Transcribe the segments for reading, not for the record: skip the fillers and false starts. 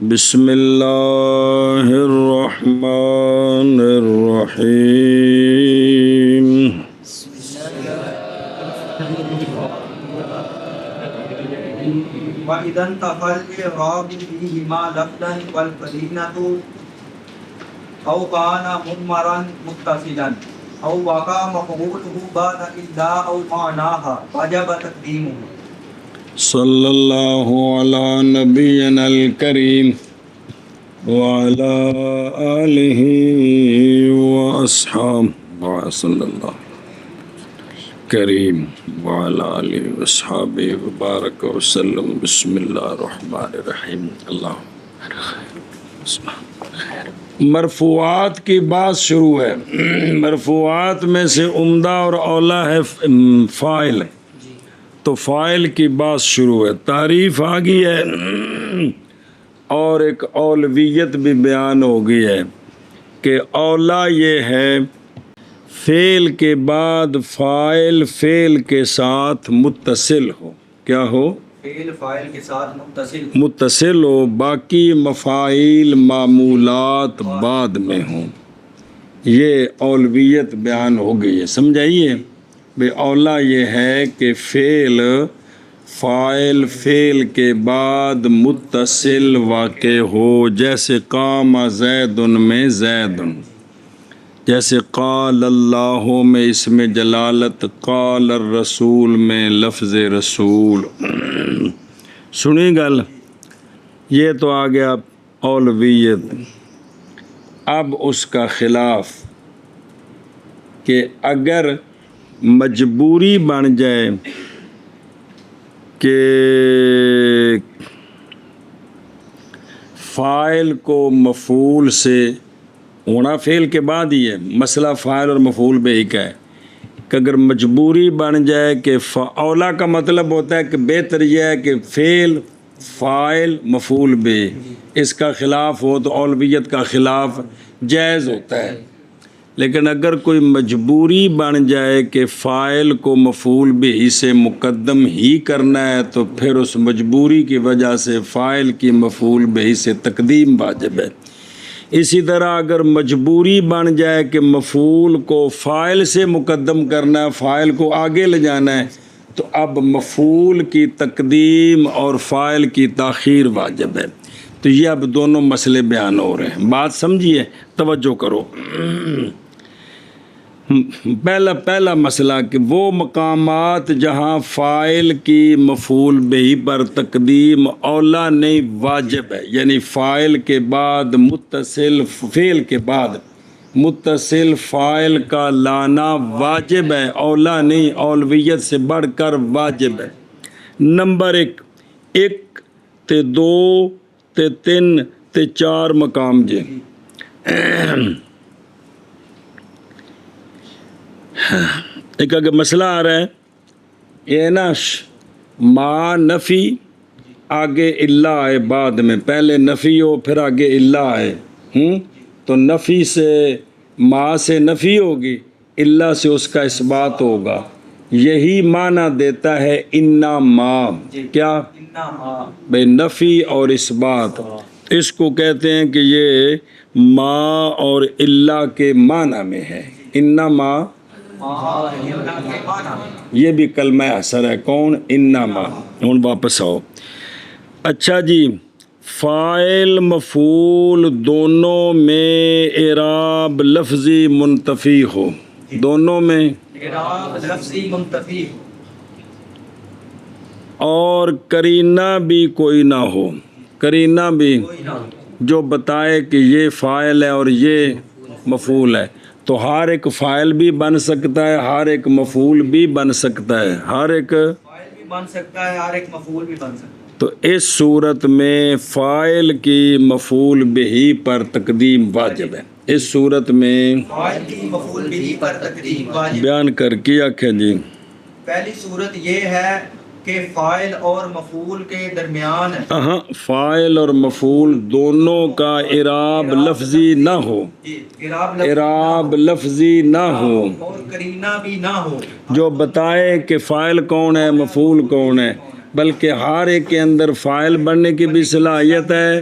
بسم اللہ الرحمن الرحیم وَإِذَا انْتَفَى الْإِعْرَابُ فِيهِمَا لَفْظًا وَالْقَرِينَةُ أَوْ كَانَ مُضْمَرًا مُتَّصِلًا أَوْ وَقَعَ مَفْعُولُهُ بَعْدَ إِلَّا أَوْ مَعْنَاهَا وَجَبَ تَقْدِيمُهُ۔ صلی اللہ علی نبینا الکریم وعلی آلہ وأصحابہ صلی اللہ کریم وعلی آلہ وصحابہ وبارک وسلم۔ بسم اللہ الرحمن الرحیم۔ اللہ مرفوعات کی بات شروع ہے۔ مرفوعات میں سے عمدہ اور اولیٰ ہے فاعل، تو فاعل کی بات شروع ہے، تعریف آ گئی ہے اور ایک اولویت بھی بیان ہو گئی ہے کہ اولیٰ یہ ہے فعل کے بعد فاعل فعل کے ساتھ متصل ہو۔ کیا ہو؟ فعل فاعل کے ساتھ متصل ہو، باقی مفاعیل معمولات بعد میں ہوں۔ یہ اولویت بیان ہو گئی ہے، سمجھائیے بے اولیٰ یہ ہے کہ فعل فاعل فعل کے بعد متصل واقع ہو، جیسے قام زید میں زید، جیسے قال اللہ میں اسم جلالت، قال الرسول میں لفظ رسول۔ سنی گل، یہ تو آ گیا اولویت۔ اب اس کا خلاف کہ اگر مجبوری بن جائے کہ فاعل کو مفعول سے ہونا فعل کے بعد ہی ہے، مسئلہ فاعل اور مفعول بہ کا ہے کہ اگر مجبوری بن جائے کہ اولا کا مطلب ہوتا ہے کہ بہتر یہ ہے کہ فعل فاعل مفعول بہ، اس کا خلاف ہو تو اولویت کا خلاف جائز ہوتا ہے۔ لیکن اگر کوئی مجبوری بن جائے کہ فاعل کو مفعول بہ سے مقدم ہی کرنا ہے تو پھر اس مجبوری کی وجہ سے فاعل کی مفعول بہ سے تقدیم واجب ہے۔ اسی طرح اگر مجبوری بن جائے کہ مفعول کو فاعل سے مقدم کرنا ہے، فاعل کو آگے لے جانا ہے، تو اب مفعول کی تقدیم اور فاعل کی تاخیر واجب ہے۔ تو یہ اب دونوں مسئلے بیان ہو رہے ہیں، بات سمجھیے، توجہ کرو۔ پہلا مسئلہ کہ وہ مقامات جہاں فاعل کی مفعول بہ پر تقدیم اولا نہیں واجب ہے، یعنی فاعل کے بعد متصل فعل کے بعد متصل فاعل کا لانا واجب ہے، اولا نہیں، اولویت سے بڑھ کر واجب ہے۔ نمبر ایک تے دو تے تین تے چار مقام جی۔ ایک اگر مسئلہ آ رہا ہے یہ نا ما نفی آگے اللہ آئے بعد میں، پہلے نفی ہو پھر آگے اللہ آئے، تو نفی سے ما سے نفی ہوگی، اللہ سے اس کا اثبات ہوگا، یہی معنی دیتا ہے انا ما۔ کیا بے نفی اور اثبات، اس کو کہتے ہیں کہ یہ ما اور اللہ کے معنی میں ہے، انا ما، یہ بھی کلمہ حسر ہے، کون؟ انما۔ ہوں واپس آؤ۔ اچھا جی، فاعل مفعول دونوں میں اعراب لفظی منتفی ہو، دونوں میں اعراب لفظی منتفی اور قرینہ بھی کوئی نہ ہو، قرینہ بھی جو بتائے کہ یہ فاعل ہے اور یہ مفعول ہے، تو ہر ایک فاعل بھی بن سکتا ہے، ہر ایک مفعول بھی بن سکتا ہے، ہر ایک فاعل بھی بن سکتا ہے، ہر ایک مفعول بھی بن سکتا ہے۔ تو اس صورت میں فاعل کی مفعول بہ پر تقدیم واجب ہے، اس صورت میں فاعل کی مفعول بہ پر تقدیم واجب۔ بیان کر کے آکھیں جی۔ پہلی صورت یہ ہے کہ فاعل اور مفعول کے درمیان فاعل اور مفعول دونوں کا اعراب لفظی نہ ہو، اعراب لفظی نہ ہو، اور قرینہ بھی نہ ہو جو بتائے کہ فاعل کون ہے مفعول کون ہے، بلکہ ہر ایک کے اندر فاعل بننے کی بھی صلاحیت ہے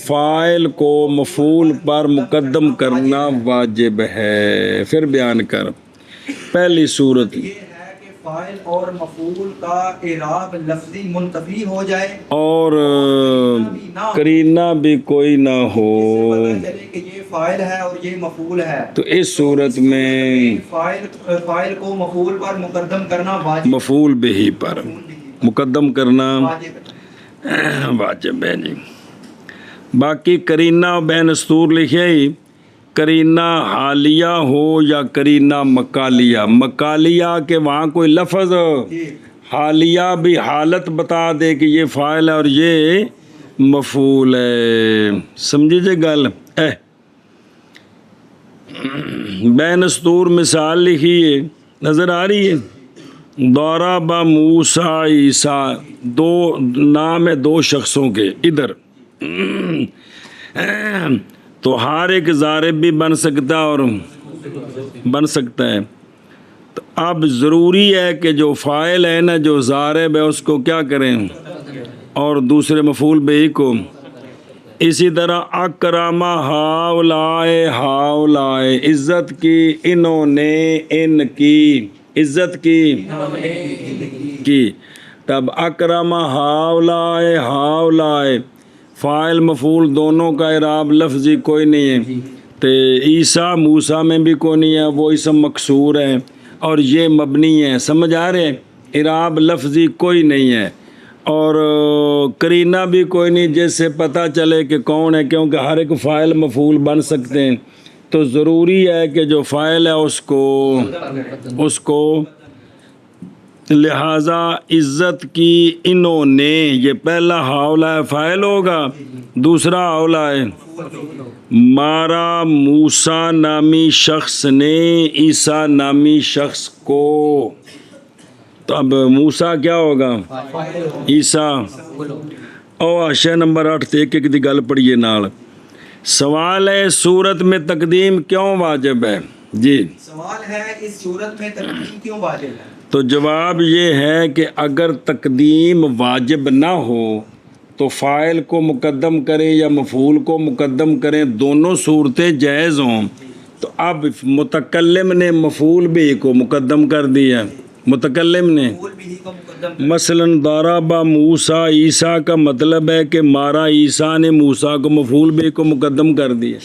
فاعل کو مفعول پر مقدم کرنا واجب ہے. پھر بیان کر. پہلی صورت یہ ہے کہ فاعل اور مفعول کا اعراب لفظی منتفی ہو جائے اور قرینہ بھی کوئی نہ ہو. پتہ چلے کہ یہ فاعل ہے اور یہ مفعول ہے. تو اس صورت میں فاعل کو مفعول پر مقدم کرنا واجب مفعول بہی پر مقدم کرنا واجب واجب ہے جی. باقی قرینہ بین اسطور لکھے ہی قرینہ حالیہ ہو یا قرینہ مکالیہ. مکالیہ کہ وہاں کوئی لفظ، حالیہ بھی حالت بتا دے کہ یہ فاعل ہے اور یہ مفعول ہے. سمجھی جے گل. بین اسطور مثال لکھیے، نظر آ رہی ہے. ضرب موسیٰ عیسیٰ، دو نام ہے دو شخصوں کے. ادھر تو ہر ایک ضارب بھی بن سکتا ہے اور بن سکتا ہے. تو اب ضروری ہے کہ جو فاعل ہے نا، جو ضارب ہے، اس کو کیا کریں اور دوسرے مفعول بہی کو. اسی طرح اکرم ہاؤلائے ہاؤلائے، عزت کی انہوں نے ان کی، عزت کی. تب اکرم ہاؤلائے ہاؤلائے، فاعل مفعول دونوں کا اعراب لفظی کوئی نہیں ہے. تو عیسیٰ موسیٰ میں بھی کوئی نہیں ہے، وہ اسم مکسور ہے اور یہ مبنی ہے. سمجھ آ رہے ہیں؟ اعراب لفظی کوئی نہیں ہے اور قرینہ بھی کوئی نہیں جس سے پتہ چلے کہ کون ہے، کیونکہ ہر ایک فاعل مفعول بن سکتے ہیں. تو ضروری ہے کہ جو فاعل ہے اس کو لہٰذا عزت کی انہوں نے، یہ پہلا ہاؤلائے فاعل ہوگا، دوسرا ہاؤلائے. مارا موسیٰ نامی شخص نے عیسیٰ نامی شخص کو. تو اب موسیٰ کیا ہوگا؟ عیسیٰ. او آشے نمبر 8 تے ایک دی گل پڑھیے نال. سوال ہے صورت میں تقدیم کیوں واجب ہے؟ جی سوال ہے اس صورت میں تقدیم کیوں واجب ہے؟ تو جواب یہ ہے کہ اگر تقدیم واجب نہ ہو تو فاعل کو مقدم کریں یا مفعول کو مقدم کریں، دونوں صورتیں جائز ہوں. تو اب متکلم نے مفعول بھی کو مقدم کر دیا، متکلم نے. مفعول بھی کو مقدم مثلا ضرب موسیٰ عیسیٰ کا مطلب ہے کہ مارا عیسیٰ نے موسیٰ کو مفعول بھی کو مقدم کر دیا.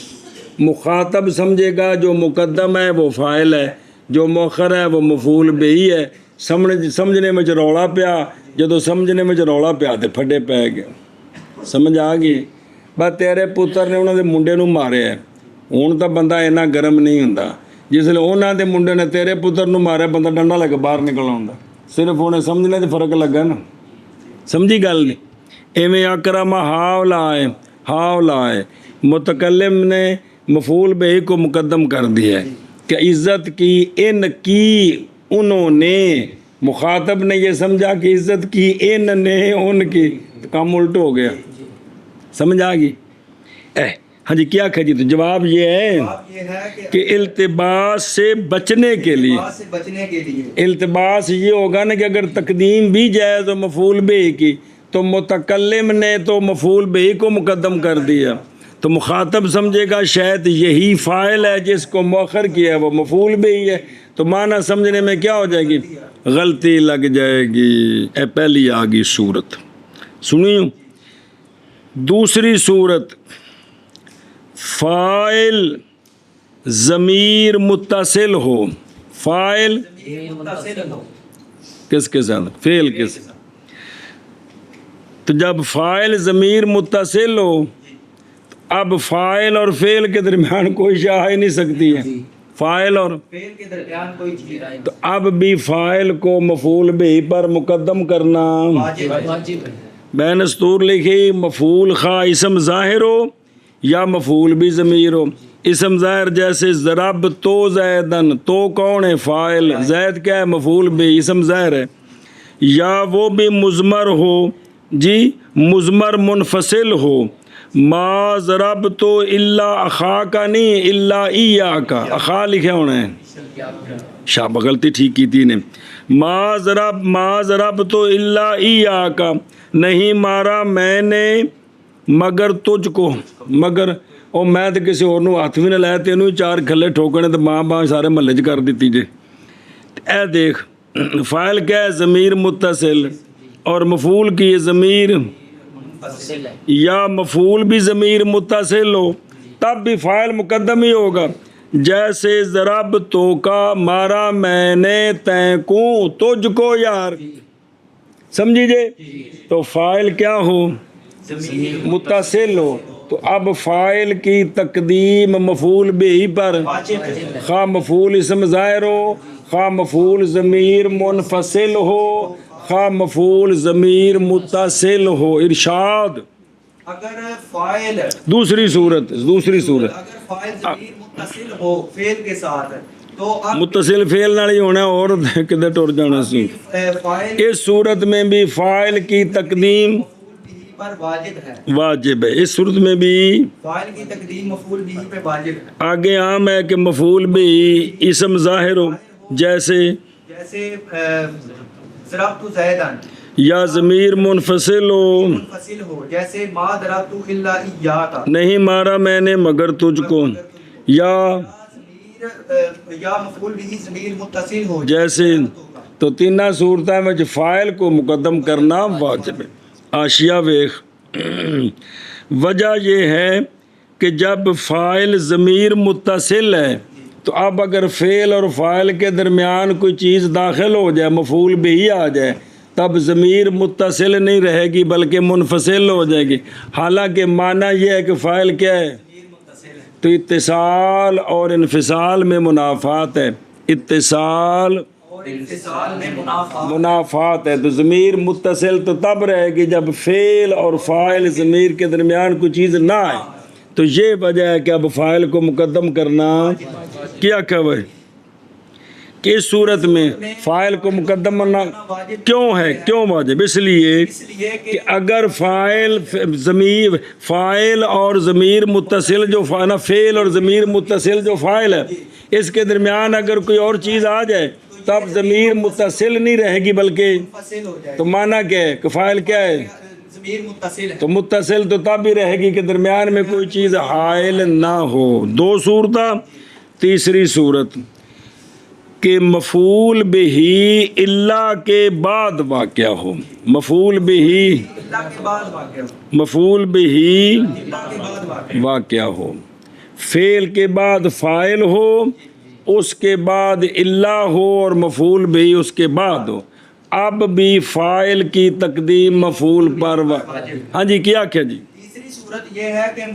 مخاطب سمجھے گا جو مقدم ہے وہ فاعل ہے، جو مؤخر ہے وہ مفعول بھی ہے. سمجھنے میں رولا پیا، جدو سمجھنے میں رولا پیا تو پھڈے پی گئے. سمجھ آ گئی؟ بس تیرے پتر نے انہوں دے منڈے نو مارے ہے. ہوں تو بندہ اینا گرم نہیں ہوندا. جس لئے انہوں دے منڈے نے تیرے پتر نو مارے، بندہ ڈنڈا لے کے باہر نکل آਉਂدا. صرف انہیں سمجھنے تے فرق لگا نا. سمجھی گل نہیں؟ ایویں اکرم ہاؤلائے ہاؤلائے، متکلم نے مفعول بہی کو مقدم کر دیا ہے کہ عزت کی ان کی انہوں نے. مخاطب نے یہ سمجھا کہ عزت کی ان نے ان کی، کام الٹ ہو گیا. سمجھ آ گئی؟ ہاں جی کیا کہا جی؟ تو جواب یہ ہے کہ التباس سے بچنے کے لیے، التباس یہ ہوگا نا کہ اگر تقدیم بھی جائے تو مفعول بہی کی، تو متکلم نے تو مفعول بہی کو مقدم کر دیا، تو مخاطب سمجھے گا شاید یہی فاعل ہے، جس کو مؤخر کیا ہے وہ مفعول بہی ہے. تو معنی سمجھنے میں کیا ہو جائے گی؟ غلطی لگ جائے گی. پہلی آ گئی صورت. سنیو دوسری صورت، فاعل ضمیر متصل ہو. فاعل کس کے ساتھ؟ فعل کے ساتھ. تو جب فاعل ضمیر متصل ہو، اب فاعل اور فعل کے درمیان کوئی شے آ ہی نہیں سکتی ہے. فاعل اور فعل کے درمیان کوئی چیز آئے تو اب بھی فاعل کو مفعول بہی پر مقدم کرنا واجب ہے. بین اسطور لکھی مفعول خواہ اسم ظاہر ہو یا مفعول بھی ضمیر ہو. اسم ظاہر جیسے ضرب تو زیدن، تو کون ہے؟ فاعل. زید کیا ہے؟ مفعول بھی، اسم ظاہر ہے. یا وہ بھی مضمر ہو، جی مضمر منفصل ہو. ما ضرب تو الا اخا کا نہیں، الا ایا کا، اخا لکھے ہونا ہے. شابہ غلطی ٹھیک کی تھی نے. ما ضرب تو الا ایاک, نہیں مارا میں نے مگر تجھ کو. مگر او میں تے کسی اور نو ہاتھ بھی نہ لایا, تینوں ہی چار کھلے ٹھوکنے تے ماں سارے محلے چ کر دیتی جے. اے دیکھ فاعل کیا ہے ضمیر متصل, اور مفعول کی ضمیر, یا مفعول بھی ضمیر متصل ہو تب بھی فاعل مقدم ہی ہوگا. جیسے ضرب تو کا, مارا میں نے تیں کو, تجھ کو یار. سمجھی جے, تو فاعل کیا ہو, متصل ہو. تو اب فاعل کی تقدیم مفعول بھی پر, خواہ مفعول اسم ظاہر ہو, خواہ مفعول ضمیر منفصل ہو, خواہ مفعول ضمیر متصل ہو. ارشاد. اگر فاعل دوسری صورت اگر فاعل ضمیر متصل ہو فعل کے ساتھ تو اب متصل فعل نال ہی ہونا, اور کدھر ٹر جانا سی. فاعل اس صورت میں بھی فاعل کی تقدیم مفعول بھی پر واجب ہے. واجب ہے. اس صورت میں بھی فاعل کی تقدیم مفعول بھی پہ واجب ہے. آگے عام ہے کہ مفعول بھی اسم ظاہر ہو, جیسے ضربت زیدن, یا ضمیر منفصل ہو, منفصل ہو جیسے ما ضربت الا ایاک, نہیں مارا میں نے مگر تجھ کو, یا یا مفعول بھی ضمیر متصل ہو جیسے. تو تینوں صورتوں میں فاعل کو مقدم کرنا واجب ہے. آشیا ویخ, وجہ یہ ہے کہ جب فاعل ضمیر متصل ہے تو اب اگر فعل اور فاعل کے درمیان کوئی چیز داخل ہو جائے, مفعول بھی آ جائے, تب ضمیر متصل نہیں رہے گی بلکہ منفصل ہو جائے گی. حالانکہ معنی یہ ہے کہ فاعل کیا ہے, تو اتصال اور انفصال میں منافات ہے. اتصال اور اتصال میں منافع. منافات ہے. تو ضمیر متصل تو تب رہے گی جب فعل اور فاعل ضمیر کے درمیان کوئی چیز نہ آئے. تو یہ وجہ ہے کہ اب فاعل کو مقدم کرنا کیا خبر, کہ اس صورت میں فاعل کو مقدم کرنا کیوں ہے, کیوں واجب؟ اس لیے کہ اگر فاعل اور ضمیر متصل جو فعل اور ضمیر متصل جو فاعل ہے, اس کے درمیان اگر کوئی اور چیز آ جائے تب ضمیر متصل نہیں رہے گی بلکہ, منفصل ہو جائے تو معنی کیا ہے کہ فاعل کیا ہے, ضمیر متصل ہے. تو متصل تو تب بھی رہے گی کہ درمیان میں کوئی چیز حائل نہ ہو. دو صورتاں. تیسری صورت کہ مفعول بہی اللہ کے بعد واقع ہو. مفعول بہی, اللہ کے بعد واقع ہو. مفعول بہی اللہ کے بعد واقع واقع ہو, فعل کے بعد فاعل ہو, اس کے بعد اللہ ہو, اور مفعول بھی اس کے بعد ہو. اب بھی فاعل کی تقدیم مفعول پر ہاں جی کیا کیا جی. تیسری صورت یہ ہے کہ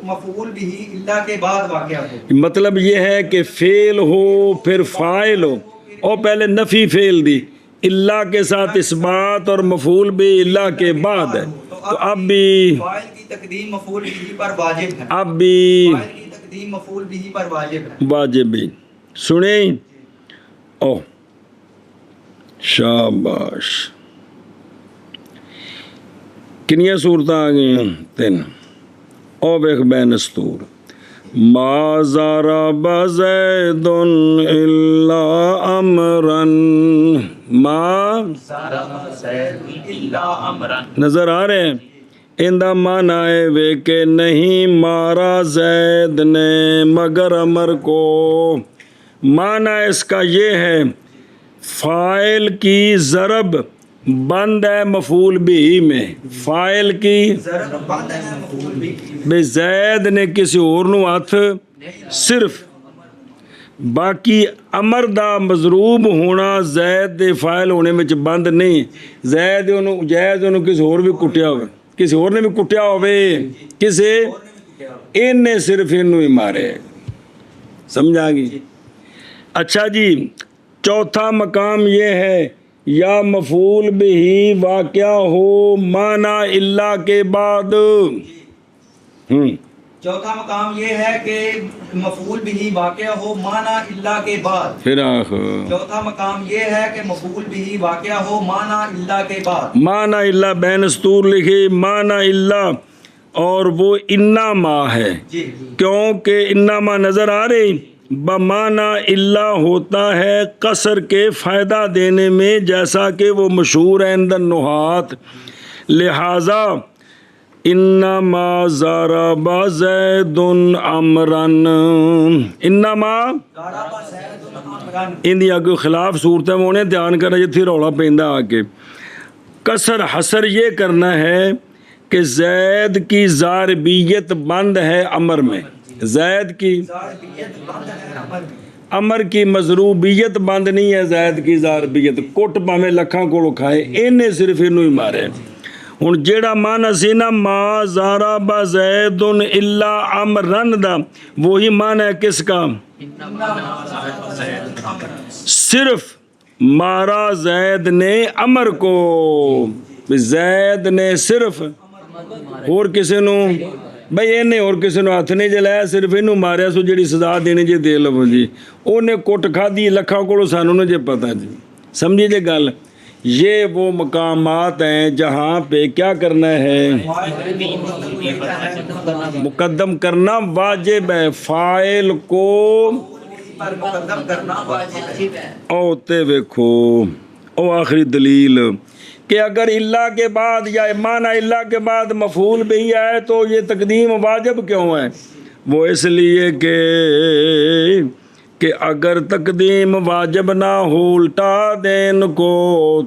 مفعول بھی اللہ کے بعد واقع ہو. مطلب یہ ہے کہ فعل ہو پھر فاعل ہو, اور پہلے نفی فعل دی, اللہ کے ساتھ اثبات, اور مفعول بھی اللہ کے بعد ہے. تو اب بھی فاعل کی تقدیم مفعول بھی پر واجب ہے. اب بھی فاعل کی تقدیم مفعول بھی پر واجب ہے. واجب بھی. سنیں او شاباش, کنیا صورتیں آ گئی ہیں, 3. او بیک بین استور, ما ضرب زید الا امرا, ما نظر آ رہے ہیں, اندہ معنی ہے وے کہ نہیں مارا زید نے مگر امر کو. معنی اس کا یہ ہے فاعل کی ضرب بند ہے مفعول بھی میں, فاعل کی ضرب بند ہے مفعول بھی. بے زید نے کسی اور نو ہاتھ صرف, باقی امر دا مضروب ہونا زید دے فاعل ہونے میں بند نہیں. زید انہوں کسی اور بھی کٹیا ہوئے, کسی اور نے بھی کٹیا ہوئے, کسی ان نے صرف انہوں ہی مارے. سمجھا گی؟ اچھا جی, چوتھا مقام یہ ہے یا مفعول بھی واقع ہو معنی اللہ کے بعد. چوتھا مقام یہ ہے کہ مفعول بھی واقع ہو معنی اللہ کے بعد. پھر چوتھا مقام یہ ہے کہ مفعول بھی واقع ہو معنی اللہ کے بعد. معنی اللہ بین استور لکھے, معنی اللہ, اور وہ انا ما ہے, جی کیونکہ انا ما نظر آ رہی, بمانا الا ہوتا ہے قصر کے فائدہ دینے میں، جیسا کہ وہ مشہور ہے عند النحات، لہذا انما ضرب زید امرا، انما ان دی اگے خلاف صورتیں ہونے دھیان کرنا جتھے رولا پیندا آ کے، قصر حسر یہ کرنا ہے کہ زید کی ضاربیت بند ہے امر میں، زید کی امر کی مضروبیت بند نہیں ہے، زید کی ضاربیت کٹ پاویں لکھاں کولو کھائے انہیں صرف انہوں ہی مارے۔ ہن جیڑا معنی سی نا ما ضرب زید الا امرن دا، وہی معنی ہے کس کا؟ صرف مارا زید نے امر کو، زید نے صرف اور کسی نو بھئی انہیں اور کسی نو ہاتھ نہیں جلایا، صرف انہوں ماریا سو جڑی سزا دینے جے دے لو جی، انہیں کٹ کھا دی لکھا کو سانوں نے جے پتا جی، سمجھے جے گل؟ یہ وہ مقامات ہیں جہاں پہ کیا کرنا ہے؟ مقدم کرنا واجب ہے، فاعل کو مقدم کرنا واجب ہے۔ او تے ویکھو او آخری دلیل کہ اگر اللہ کے بعد یا معنی اللہ کے بعد مفعول بھی آئے تو یہ تقدیم واجب کیوں ہے؟ وہ اس لیے کہ اگر تقدیم واجب نہ ہو الٹا دین کو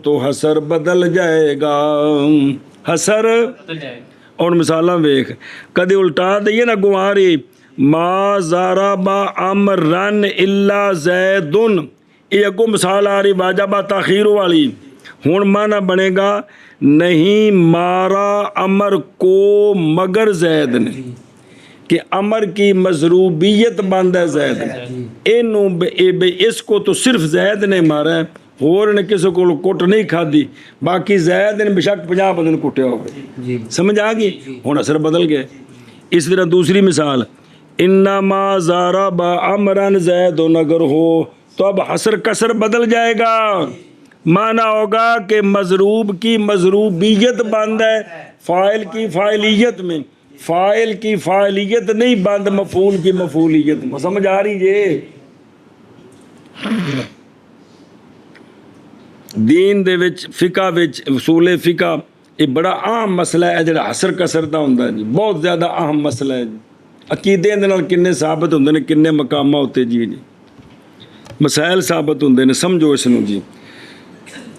تو حسر بدل جائے گا، حسر اور مثالاں ویکھ، کدی الٹا دئیے نا گواری ما ضرب امرن الا زیدن، یہ اگو مثال آ رہی واجبہ تاخیر والی، ہن معنی بنے گا نہیں مارا امر کو مگر زید نے، کہ امر کی مضروبیت بند ہے زید نے، اس کو تو صرف زید نے مارا ہے، اور نے کسی کو کٹ نہیں کھا دی، باقی زید نے بشک 50 بدن کٹیا ہوگا، سمجھ آ گئی؟ ہن اثر بدل گئے۔ اس طرح دوسری مثال انما ضرب امرن زید، اگر ہو تو اب حسر کسر بدل جائے گا، معنی ہوگا کہ مضروب کی مضروبیت بند ہے فاعل کی فاعلیت میں، فاعل کی فاعلیت نہیں بند مفعول کی مفعولیت میں، سمجھ آ رہی ہے؟ دین دے وچ فقہ وچ اصول فقہ یہ بڑا اہم مسئلہ ہے جڑا حسر کسر دا ہوندا ہے جی، بہت زیادہ اہم مسئلہ ہے جی، عقیدے دے نال کنے ثابت ہوندے نے، کنے مقامہ ہوتے جی مسائل ثابت ہوندے نے، سمجھو اس نو جی۔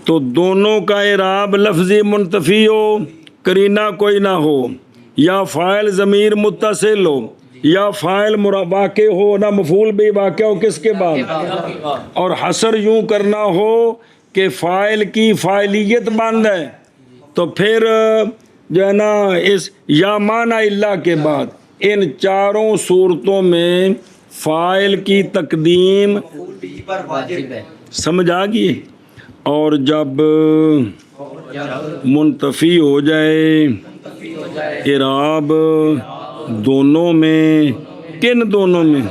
تو دونوں کا اعراب لفظی منتفی ہو، قرینہ کوئی نہ ہو، یا فاعل ضمیر متصل ہو، یا فاعل واقع ہو نہ مفعول بھی واقع ہو کس کے بعد، اور حسر یوں کرنا ہو کہ فاعل کی فاعلیت بند ہے، تو پھر جو ہے نا اس یا معنی اللہ کے بعد ان چاروں صورتوں میں فاعل کی تقدیم مفعول بھی پر واجب ہے۔ سمجھ آ گئی؟ اور جب منتفی ہو جائے اعراب دونوں میں، کن دونوں میں؟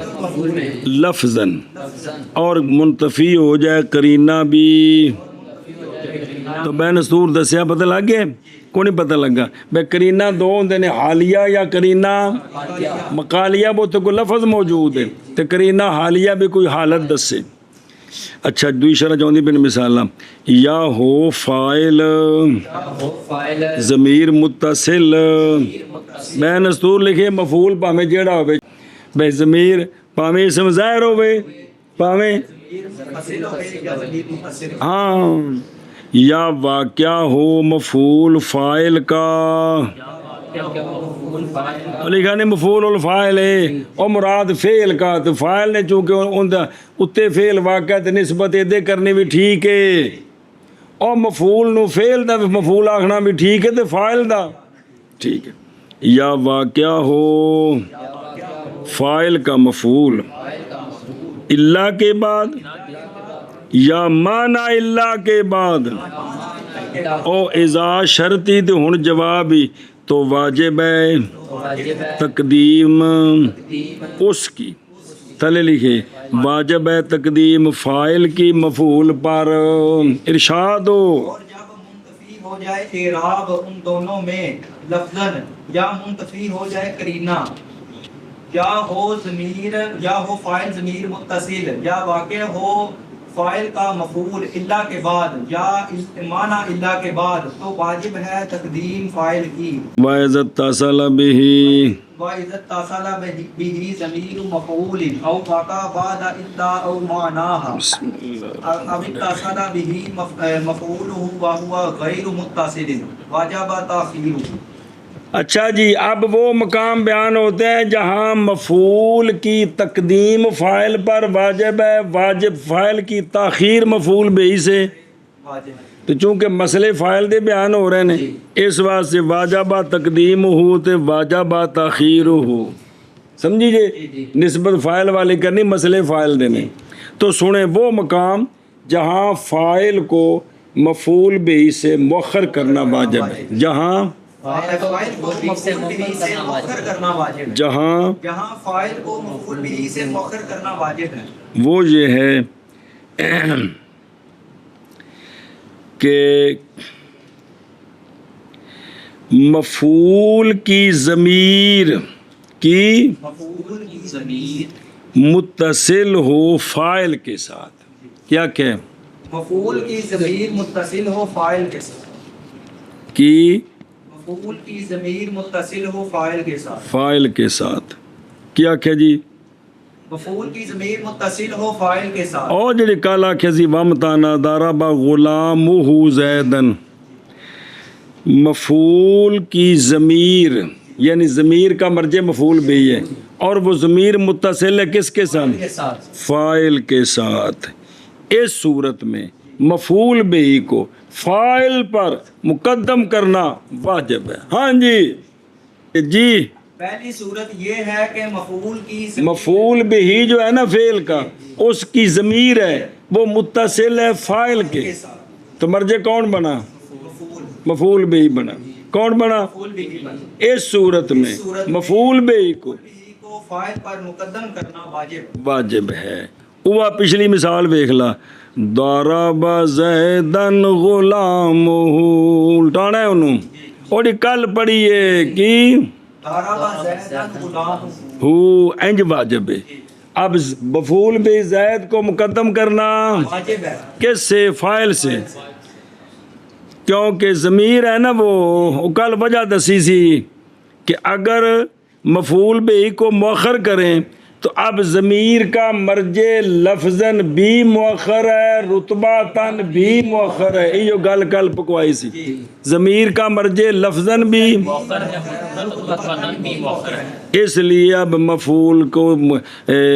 لفظاً، اور منتفی ہو جائے قرینہ بھی، تو بین سور دسیا پتہ لگ گیا؟ کو نہیں پتہ لگا؟ بے قرینہ دو ہوندے نے، حالیہ یا قرینہ مقالیہ، وہ تو کوئی لفظ موجود ہے، تو قرینہ حالیہ بھی کوئی حالت دسے۔ اچھا دوئی شرح چاہتی پہ مثالاں، یا ہو فاعل ضمیر متصل، میں نستور لکھے مفعول پاویں جیڑا ہوئے، بے ضمیر پاویں اسم ظاہر ہوئے، پاویں ہاں، یا واقعہ ہو مفعول فاعل کا، لکھا نے مفعول الفاعل ہے اور مراد فعل کا، تو فاعل نے چونکہ اتے فعل واقع تے نسبت ادے کرنی بھی ٹھیک ہے، اور مفعول نو فعل دا مفعول آخنا بھی ٹھیک ہے، تے فاعل دا ٹھیک ہے۔ یا واقعہ ہو فاعل کا مفعول اللہ کے بعد، یا معنی اللہ کے بعد، او اذا شرطی تے ہن جوابی، تو واجب ہے تقدیم اس کی، تلے لکھے واجب ہے تقدیم فاعل کی مفعول پر، ارشاد ہو۔ اور جب منتفی ہو جائے اعراب ان دونوں میں لفظاً، یا منتفی ہو جائے قرینہ، یا ہو ضمیر یا ہو فاعل ضمیر متصل یا واقع ہو فاعل کا مفعول الا کے بعد یا معنی الا کے بعد تو واجب ہے تقدیم فاعل کی وَإِذَا اتصل بِهِ وَإِذَا اتصل بِهِ ضمیر مفعول او واقع بعد الا او معناها او اتصل به مفعوله وهو غیر متصل واجب تاخیره۔ اچھا جی، اب وہ مقام بیان ہوتے ہیں جہاں مفعول کی تقدیم فاعل پر واجب ہے، واجب فاعل کی تاخیر مفعول بہی سے، واجب ہے۔ تو چونکہ مسئلے فاعل دے بیان ہو رہے ہیں اس واسطے واجب تقدیم ہو تو واجب تاخیر ہو، سمجھی جی؟ نسبت فاعل والے کرنی، مسئلے فاعل دینے۔ تو سنیں وہ مقام جہاں فاعل کو مفعول بہی سے مؤخر کرنا واجب ہے، جہاں فاعل کو مفعول به سے مؤخر کرنا واجب ہے، جہاں جہاں فاعل کو مفعول به سے مؤخر کرنا واجب ہے۔ وہ یہ ہے کہ مفعول کی ضمیر کی مفعول کی ضمیر متصل ہو فاعل کے ساتھ، کیا کہ مفعول کی ضمیر متصل ہو فاعل کے ساتھ، کی مفعول کی ضمیر متصل ہو فاعل کے ساتھ، فاعل کے ساتھ، کیا کہ جی مفعول کی ضمیر متصل ہو فاعل کے ساتھ۔ اور جڑی کالا کھسی ومتانا ضرب غلامہ زیدن، مفعول کی ضمیر یعنی ضمیر کا مرجع مفعول بھی ہے اور وہ ضمیر متصل ہے کس کے ساتھ؟ کے ساتھ فاعل کے ساتھ۔ اس صورت میں مفعول بھی کو فاعل پر مقدم کرنا واجب ہے۔ ہاں جی جی، پہلی صورت یہ ہے کہ مفعول کی مفعول بھی جو ہے نا فعل کا، اس کی ضمیر ہے وہ متصل ہے فاعل کے، ساتھ تو مرجع کون بنا؟ مفعول مفعول بھی بنا۔ کون بنا؟ مفعول بھی بن اس صورت میں مفعول بھی کو کو فاعل پر مقدم کرنا واجب ہے۔ واجب ہے۔ وہ پچھلی مثال دیکھ لا، ضرب زیدن غلامہ، الٹانا ہے انہوں، اور کل پڑھی ہے کہ ضرب زیدن غلامہ، ہو انج واجب ہے۔ اب مفعول بھی زید کو مقدم کرنا واجب ہے۔ کس سے؟ فاعل سے، کیونکہ ضمیر ہے نا وہ کل وجہ دسی سی کہ اگر مفعول بھی کو مؤخر کریں تو اب ضمیر کا مرجع لفظاً بھی مؤخر ہے، رتباتاً بھی مؤخر ہے، یہ گل کل پکوائی سی، ضمیر کا مرجع لفظاً بھی، اس لیے اب مفعول کو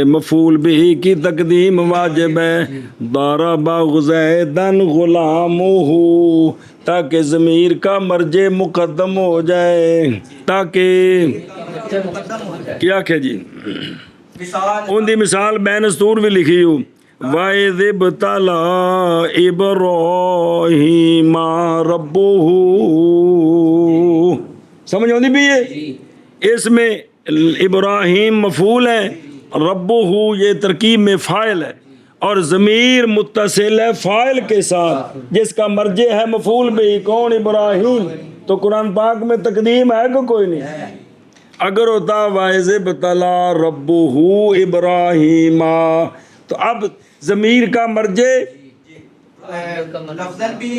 مفعول بھی کی تقدیم واجب ہے، ضرب زیدن غلامہ، تاکہ ضمیر کا مرجع مقدم ہو جائے، تاکہ کیا کہ جی مثال ان دی مثال بین سطور بھی لکھی ہو، وَإِذِ ابْتَلَىٰ إِبْرَاهِيمَ رَبُّهُ، سمجھ آتی بھی ہے؟ اس میں ابراہیم مفعول ہے، ربہ یہ ترکیب میں فاعل ہے، اور ضمیر متصل ہے فاعل کے ساتھ جس کا مرجع ہے مفعول بھی، کون؟ ابراہیم۔ تو قرآن پاک میں تقدیم ہے کہ کوئی نہیں؟ اگر ہوتا وَإِذِ ابْتَلَىٰ رَبُّهُ إِبْرَاهِيمَ، تو اب ضمیر کا مرجع لفظاً بھی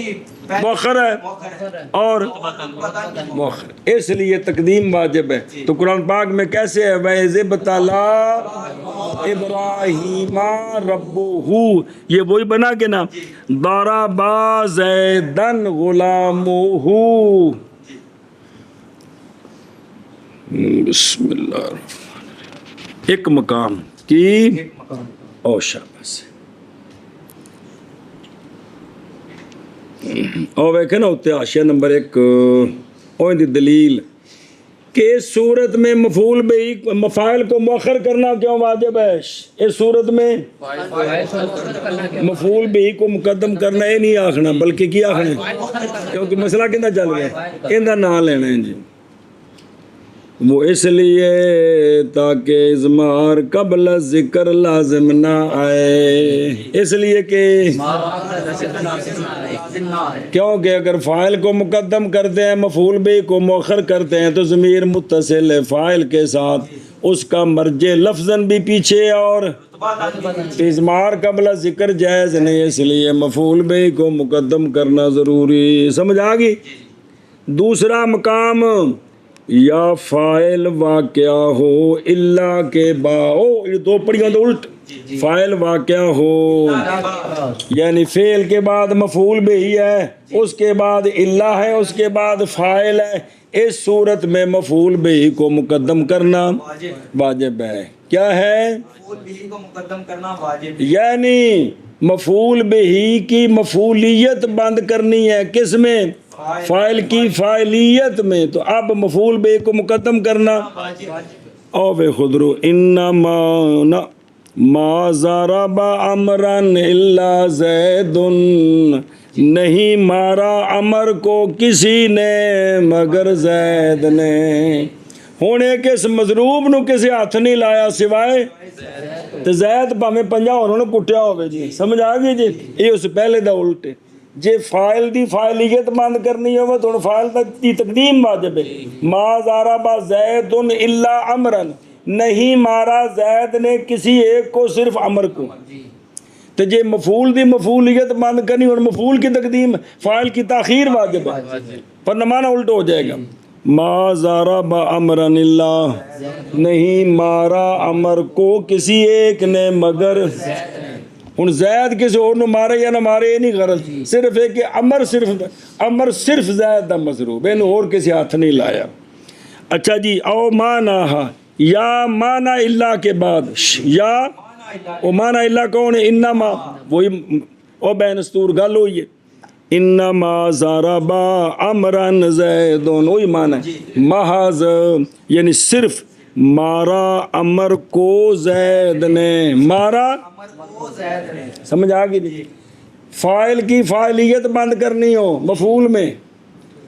مؤخر ہے اور مؤخر، اس لیے تقدیم واجب ہے۔ تو قرآن پاک میں کیسے ہے؟ وَإِذِ ابْتَلَىٰ إِبْرَاهِيمَ رَبُّهُ، یہ وہی بنا کے نا، ضَرَبَ زَیدًا غُلَامُهُ۔ بسم اللہ الرحمن الرحیم۔ ایک مقام کی او شاباش، او ویکھے نا اتنے حاشیہ نمبر 1 او دی دلیل کہ اس صورت میں مفعول بھی مفاعل کو مؤخر کرنا کیوں واجب ہے؟ اس صورت میں مفعول بھی کو مقدم کرنا یہ نہیں آخنا بلکہ کیا آخنا، کیونکہ مسئلہ کہنا چل گیا، اندر نام لینا ہے جی، وہ اس لیے تاکہ اضمار قبل ذکر لازم نہ آئے، اس لیے کہ کیونکہ اگر فاعل کو مقدم کرتے ہیں مفعول بھی کو مؤخر کرتے ہیں تو ضمیر متصل ہے فاعل کے ساتھ، اس کا مرج لفظاً بھی پیچھے اور اضمار قبل ذکر جائز نہیں، اس لیے مفعول بہ کو مقدم کرنا ضروری۔ سمجھ آ گئی؟ دوسرا مقام یا فاعل واقعہ ہو اللہ کے باؤ، یہ دو پڑھیاں تو الٹ، فاعل واقعہ ہو یعنی فعل کے بعد مفعول بہ ہے، اس کے بعد اللہ ہے، اس کے بعد فاعل ہے، اس صورت میں مفعول بہ کو مقدم کرنا واجب ہے۔ کیا ہے؟ مفعول بہ کو مقدم کرنا واجب ہے، یعنی مفعول بہ کی مفعولیت بند کرنی ہے، کس میں؟ فاعل کی فاعلیت میں، تو اب مفعول بہ کو مقدم کرنا او بے خدرو انما ما ضرب امرا الا زید، نہیں مارا امر کو کسی نے مگر زید نے۔ ہن ایک اس مضروب نو کسی ہاتھ نہیں لایا سوائے تے زید بھاویں 50 ہوراں نوں کٹیا ہوے جی، سمجھ آ گئی جی؟ یہ اس پہلے دا الٹ ہے، جے فاعل دی فاعلیت بند کرنی ہوے تو فاعل دی تقدیم واجب ہے۔ ما ضرب زید الا امرا، نہیں مارا زید نے کسی ایک کو صرف امر کو، تو جے مفعول دی مفعولیت بند کرنی اور مفعول کی تقدیم فاعل کی تاخیر واجب ہے، پر نمانا الٹ ہو جائے گا۔ ما ضرب امرا الا، نہیں مارا امر کو کسی ایک نے مگر، ہن زید کسی اور نو مارے یا نہ مارے یہ نہیں غرض، صرف ہے کہ امر صرف زید دا مضروب ہے، اور کسی ہاتھ نہیں لایا۔ اچھا جی، او مانا یا مانا اللہ کے بعد یا او مانا اللہ کون ہے؟ انما، وہی او بین استور گل ہوئی ہے، انما ضرب امرا زید، وہی مانا ہے محض، یعنی صرف مارا امر کو زید نے، مارا سمجھ آ گئی؟ فاعل کی فاعلیت بند کرنی ہو مفعول میں،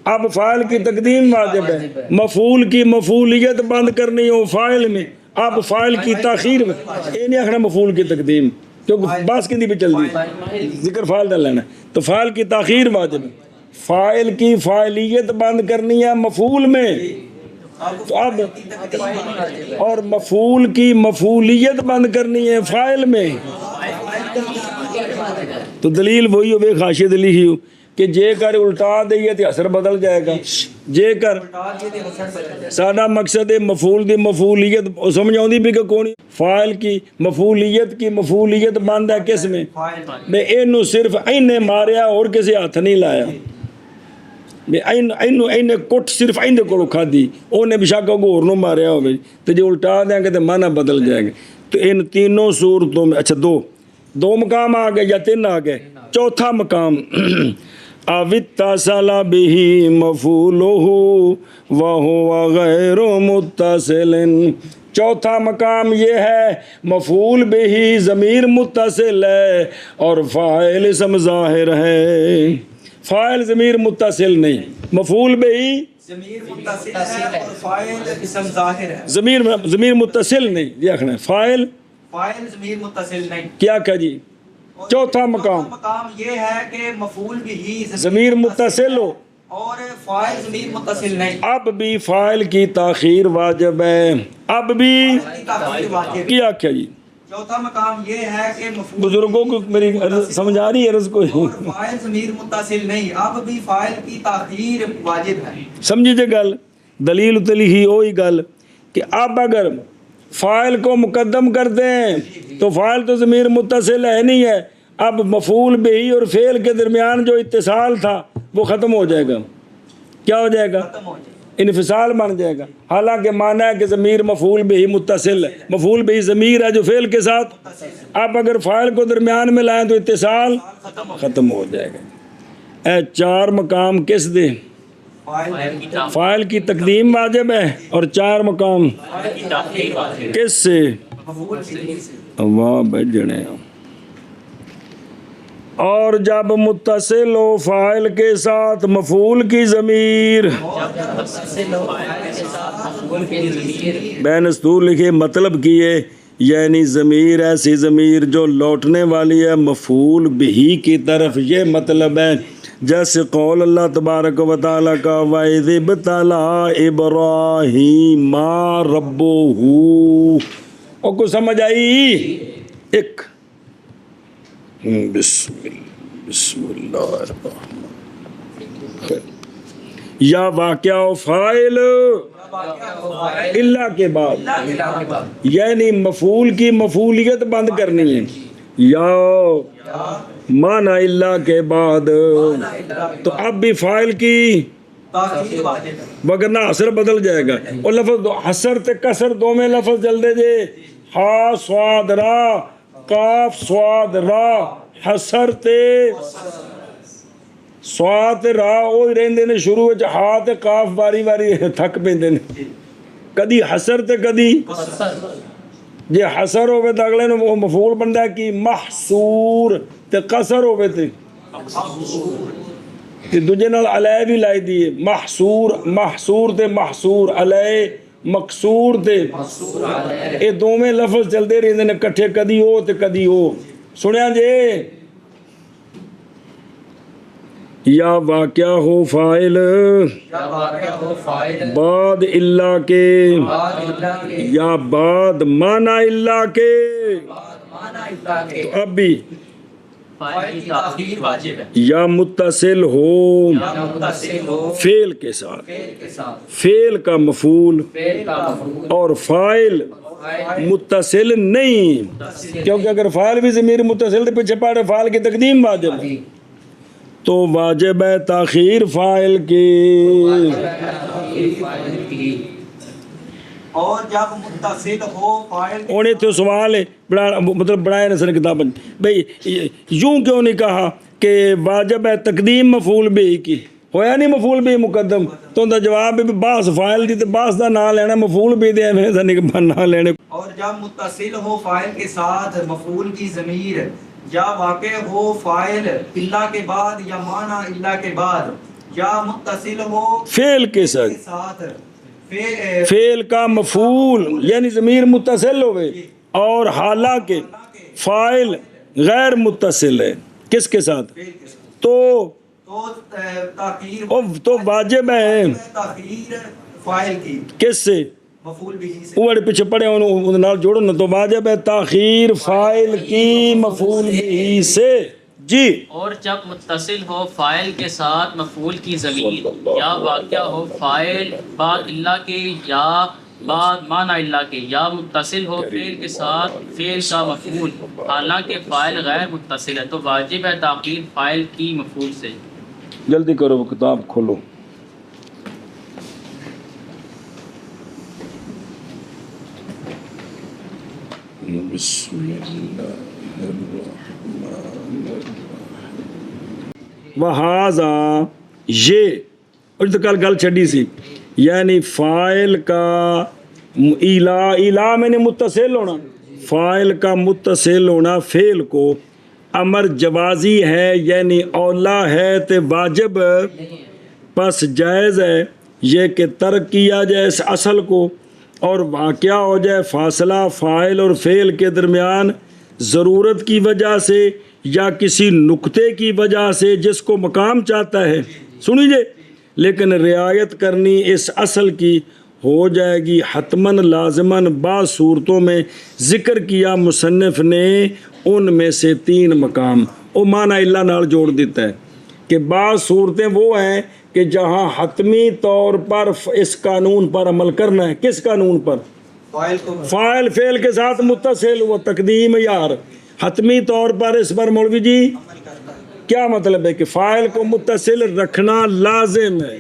اب فاعل کی تقدیم واجب ہے، مفعول کی مفعولیت بند کرنی ہو فاعل میں، اب فاعل کی تاخیر میں، یہ نہیں آخنا مفعول کی تقدیم، کیونکہ باس کی بھی چل دی ذکر فاعل دا لینا، تو فاعل کی تاخیر واجب ہے، فاعل کی فاعلیت بند کرنی ہے مفعول میں، تو اب اور مفعول کی مفعولیت بند کرنی ہے فاعل میں، تو دلیل وہی ہو، بے خاشیت لکھی ہو کہ جے کر الٹا دئیے تو اثر بدل جائے گا، جے کر سادہ مقصد ہے مفعول دی مفعولیت سمجھ آؤں دی بھی کہ کون فاعل کی مفعولیت بند ہے کس میں؟ میں اینو صرف اینے ماریا اور کسی ہاتھ نہیں لایا، میں اینے کٹ صرف اینے کو رکھا دی، اونے بشاکہ کو اور نو ماریا ہوئے، تو جو الٹا دیں گے تو معنی بدل جائے گا۔ تو ان تینوں صورتوں میں اچھا دو مقام آ گئے یا تین آ گئے، چوتھا مقام اتصل به مفعولہ وہو غیر متصل، چوتھا مقام یہ ہے مفعول به ضمیر متصل ہے اور فاعل اسم ظاہر ہے، فاعل ضمیر متصل نہیں، مفعول به ضمیر متصل ہے اور فاعل اسم ظاہر ہے، ضمیر متصل نہیں، یہ آخنا ہے فاعل ضمیر متصل نہیں، کیا جی؟ چوتھا مقام یہ ہے کہ مفعول بھی ضمیر متصل ہو اور فاعل ضمیر متصل نہیں، اب بھی فاعل کی تاخیر واجب ہے، اب بھی کیا جی؟ چوتھا مقام یہ ہے کہ مفعول بزرگوں کو میری سمجھ آ رہی ہے عرض کو، فاعل ضمیر متصل نہیں، اب بھی فاعل کی تاخیر واجب ہے، سمجھیے گل، دلیل تلیہی وہی گل کہ اب اگر فاعل کو مقدم کر دیں تو فاعل تو ضمیر متصل ہے نہیں ہے، اب مفعول بہ اور فعل کے درمیان جو اتصال تھا وہ ختم ہو جائے گا، کیا ہو جائے گا؟ انفصال بن جائے گا، حالانکہ معنی ہے کہ ضمیر مفعول بہ متصل ہے، مفعول بہ ضمیر ہے جو فعل کے ساتھ، اب اگر فاعل کو درمیان میں لائیں تو اتصال ختم ہو جائے گا۔ اے چار مقام کس دے؟ فاعل کی تقدیم واجب ہے، اور چار مقام کس سے؟ واہ بجنے، اور جب متصل ہو فاعل کے ساتھ مفعول کی ضمیر، بین استور لکھے مطلب کیے یعنی ضمیر ایسی ضمیر جو لوٹنے والی ہے مفعول بہی کی طرف، یہ مطلب ہے جیسے قول اللہ تبارک و تعالیٰ کا وَإِذِ ابْتَلَىٰ إِبْرَاهِيمَ رَبُّهُ، اور کو سمجھ آئی؟ ایک بسم اللہ الرحمن، یا واقعہ و فاعل اللہ کے بعد، یعنی مفعول کی مفعولیت بند کرنی ہے، یا معنی اللہ کے بعد، تو اب بھی فاعل کی وگرنہ حسر بدل جائے گا، اور لفظ حسر تے کسر دو میں لفظ جل دے جے، ہا سواد را کاف سواد را، حسر تے سواد را او رہندے نے شروع وچ، ہا تے کاف باری باری تھک پیندے نے، کدی حسر تے کدی جے حسر ہوئے تو اگلے نو وہ مفعول بندا ہے کہ محصور، تے قصر ہوئے تے دوجے نال علیہ بھی لائی دیئے، محصور محصور تے محصور، علیہ مقصور تے اے دو میں لفظ چلدے رہندے نے کٹھے، کدی ہو تے کدی ہو، سنیا جے، یا واقعہ ہو فاعل بعد اللہ کے، یا بعد معنی اللہ کے، تو اب بھی یا متصل ہو فعل کے ساتھ، فعل کا مفعول اور فاعل متصل نہیں، کیونکہ اگر فاعل بھی ضمیر متصل تو پیچھے پڑے فاعل کی تقدیم واجب ہے، تو واجب ہے تاخیر فاعل کی، اور جب متصل ہو فاعل، انہیں تو سوال ہے مطلب بڑھائے نہ سر کتاب بھئی یوں کیوں نہیں کہا کہ واجب ہے تقدیم مفعول بھی کی، ہویا نہیں مفعول بھی مقدم، تو ان دا جواب بھی باس فاعل دی تے باس دا نام لینا مفعول بھی دے میں سن کے نام لینے، اور جب متصل ہو فاعل کے ساتھ مفعول کی ضمیر، یا واقع ہو فاعل اللہ کے بعد یا معنی اللہ کے بعد، یا متصل ہو فعل کے ساتھ فعل کا مفعول یعنی ضمیر متصل ہوئے، اور حالانکہ فاعل غیر متصل ہے کس کے ساتھ، تو واجب ہے تاخیر فاعل کی، کس سے، مفعول بھی سے، اوڑے پیچھے پڑے انہوں نال جوڑو نا، تو واجب ہے تاخیر فاعل کی مفعول بھی سے، جی، اور جب متصل ہو فاعل کے ساتھ مفعول کی ضمیر، یا واقع ہو فاعل بعد اللہ کے یا بعد معنی اللہ کے، یا متصل ہو فعل کے ساتھ فعل کا مفعول حالانکہ فاعل غیر متصل ہے، تو واجب ہے تاخیر فاعل کی مفعول سے۔ جلدی کرو کتاب کھولو، بسم اللہ الرحمن الرحیم، وہذا یہ، اور تو کل گل چھڑی سی، یعنی فاعل کا الا میں نے متصل ہونا، فاعل کا متصل ہونا فعل کو امر جوازی ہے، یعنی اولا ہے تے واجب، پس جائز ہے یہ کہ ترک کیا جائے اس اصل کو، اور واقعہ ہو جائے فاصلہ فاعل اور فعل کے درمیان ضرورت کی وجہ سے یا کسی نقطے کی وجہ سے جس کو مقام چاہتا ہے، سنیجے، لیکن رعایت کرنی اس اصل کی ہو جائے گی حتماً لازماً۔ بعض صورتوں میں ذکر کیا مصنف نے ان میں سے 3 مقام، او معنی اللہ نال جوڑ دیتا ہے کہ بعض صورتیں وہ ہیں کہ جہاں حتمی طور پر اس قانون پر عمل کرنا ہے، کس قانون پر، فاعل فعل کے ساتھ متصل و تقدیم یار، حتمی طور پر اس پر مولوی جی کیا مطلب ہے کہ فاعل کو متصل رکھنا لازم ہے۔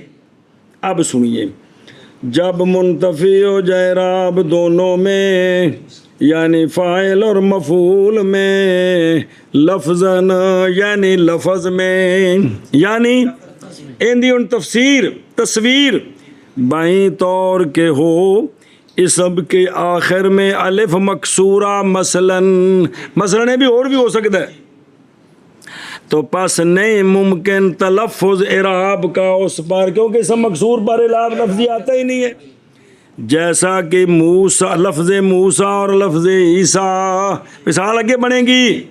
اب سنیے، جب منتفی ہو جائے راب دونوں میں، یعنی فاعل اور مفعول میں، لفظاً یعنی لفظ میں، یعنی اندی ان تفسیر تصویر بائیں طور کے ہو، اسم کے آخر میں الف مکسورہ، مثلاً بھی اور بھی ہو سکتا ہے، تو پس نہیں ممکن تلفظ اعراب کا اس پر، کیونکہ اسم مکسور پر اعراب لفظی آتا ہی نہیں ہے، جیسا کہ موسیٰ، لفظ موسیٰ اور لفظ عیسیٰ، مثال آگے بنے گی.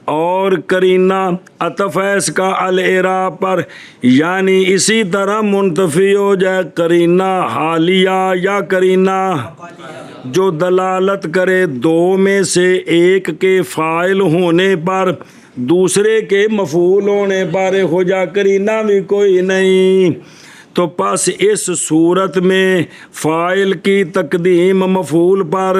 اور کرینہ عطف ہے اس کا الاعراب پر، یعنی اسی طرح منتفی ہو جائے کرینہ حالیہ یا کرینہ جو دلالت کرے دو میں سے ایک کے فاعل ہونے پر دوسرے کے مفعول ہونے پر، ہو جا کرینہ بھی کوئی نہیں. تو پس اس صورت میں فاعل کی تقدیم مفعول پر